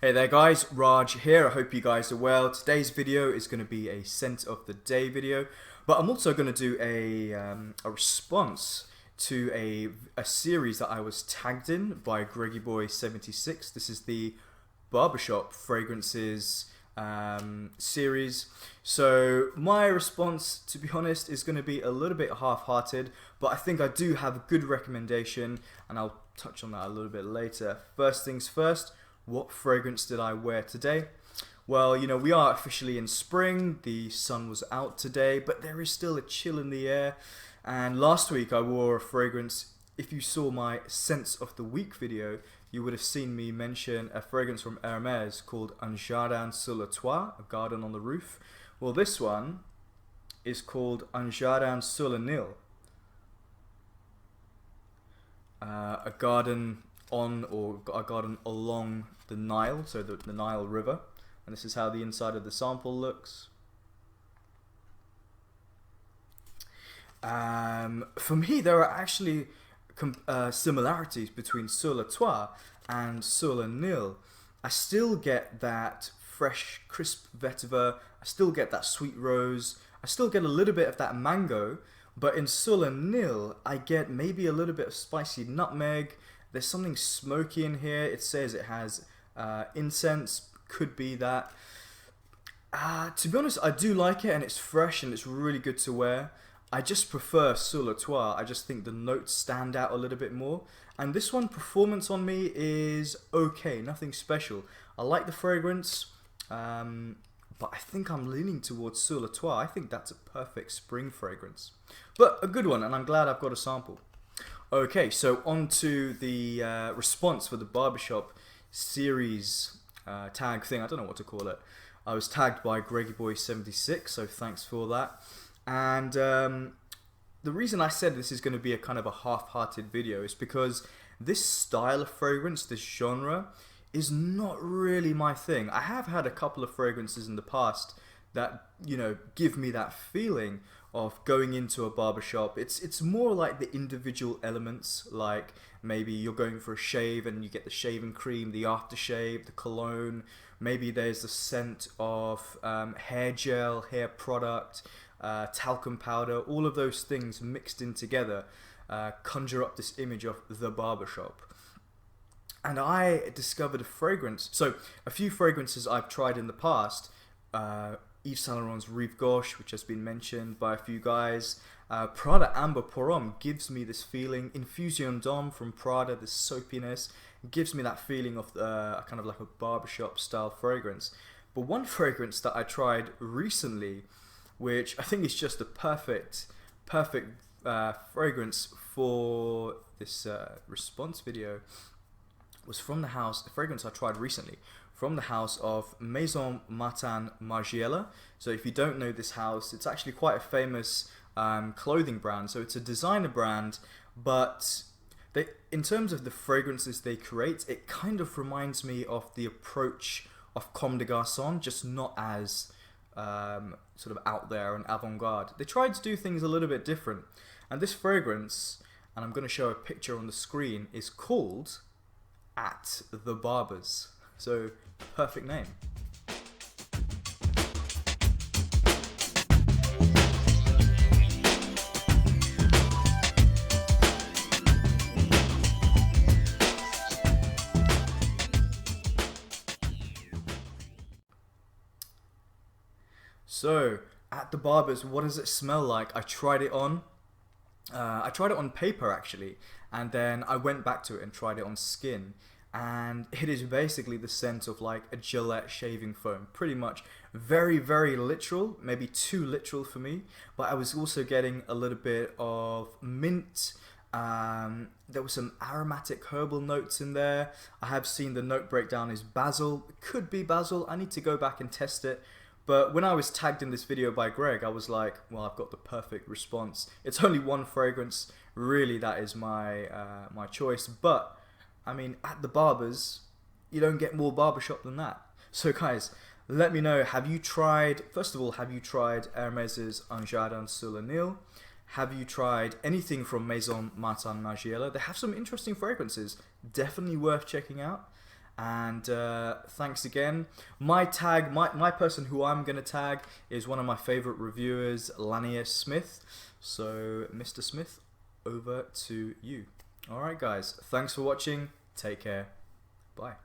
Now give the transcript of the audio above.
Hey there guys, Raj here. I hope you guys are well. Today's video is going to be a scent of the day video, but I'm also going to do a response to a series that I was tagged in by GreggyBoy76. This is the Barbershop fragrances series. So my response, to be honest, is going to be a little bit half-hearted, but I think I do have a good recommendation, and I'll touch on that a little bit later. First things first. What fragrance did I wear today? Well, you know, we are officially in spring. The sun was out today, but there is still a chill in the air. And last week I wore a fragrance. If you saw my Scents of the Week video, you would have seen me mention a fragrance from Hermes called Un Jardin sur le toit, a garden on the roof. Well, this one is called Un Jardin sur le Nil, a garden on or a garden along the Nile, so the Nile River, and this is how the inside of the sample looks. For me, there are actually similarities between Sur le Toit and Sur le Nil. I still get that fresh, crisp vetiver, I still get that sweet rose, I still get a little bit of that mango, but in Sur le Nil, I get maybe a little bit of spicy nutmeg. There's something smoky in here. It says it has incense, could be that. To be honest, I do like it, and it's fresh and it's really good to wear. I just prefer Sur le Toit. I just think the notes stand out a little bit more. And this one, performance on me is okay, nothing special. I like the fragrance, but I think I'm leaning towards Sur le Toit. I think that's a perfect spring fragrance. But a good one, and I'm glad I've got a sample. Okay, so on to the response for the Barbershop series tag thing. I don't know what to call it. I was tagged by GreggyBoy76, so thanks for that. And the reason I said this is going to be a kind of a half-hearted video is because this style of fragrance, this genre, is not really my thing. I have had a couple of fragrances in the past that, you know, give me that feeling of going into a barbershop. It's more like the individual elements, like maybe you're going for a shave and you get the shaving cream, the aftershave, the cologne. Maybe there's the scent of hair gel, hair product, talcum powder. All of those things mixed in together conjure up this image of the barbershop. And I discovered a fragrance. So a few fragrances I've tried in the past. Yves Saint Laurent's Rive Gauche, which has been mentioned by a few guys. Prada Amber Pour Homme gives me this feeling. Infusion D'Homme from Prada, this soapiness, gives me that feeling of kind of like a barbershop style fragrance. But one fragrance that I tried recently, which I think is just a perfect fragrance for this response video, was from the house, a fragrance I tried recently, from the house of Maison Martin Margiela. So if you don't know this house, it's actually quite a famous clothing brand. So it's a designer brand, but in terms of the fragrances they create, it kind of reminds me of the approach of Comme des Garçons, just not as sort of out there and avant-garde. They tried to do things a little bit different. And this fragrance, and I'm going to show a picture on the screen, is called At the Barbers. So, perfect name. So, at the Barbers, what does it smell like? I tried it on. I tried it on paper actually, and then I went back to it and tried it on skin. And it is basically the scent of like a Gillette shaving foam, pretty much. Very, very literal, maybe too literal for me, but I was also getting a little bit of mint. There were some aromatic herbal notes in there. I have seen the note breakdown is basil. It could be basil. I need to go back and test it. But when I was tagged in this video by Greg, I was like, well, I've got the perfect response. It's only one fragrance, really, that is my my choice. But I mean, at the Barbers, you don't get more barbershop than that. So guys, let me know, have you tried, first of all, have you tried Hermes's Un Jardin sur le Nil? Have you tried anything from Maison Martin Margiela? They have some interesting fragrances, definitely worth checking out. And thanks again. My person who I'm gonna tag is one of my favorite reviewers, Lanier Smith. So Mr. Smith, over to you. All right, guys. Thanks for watching. Take care. Bye.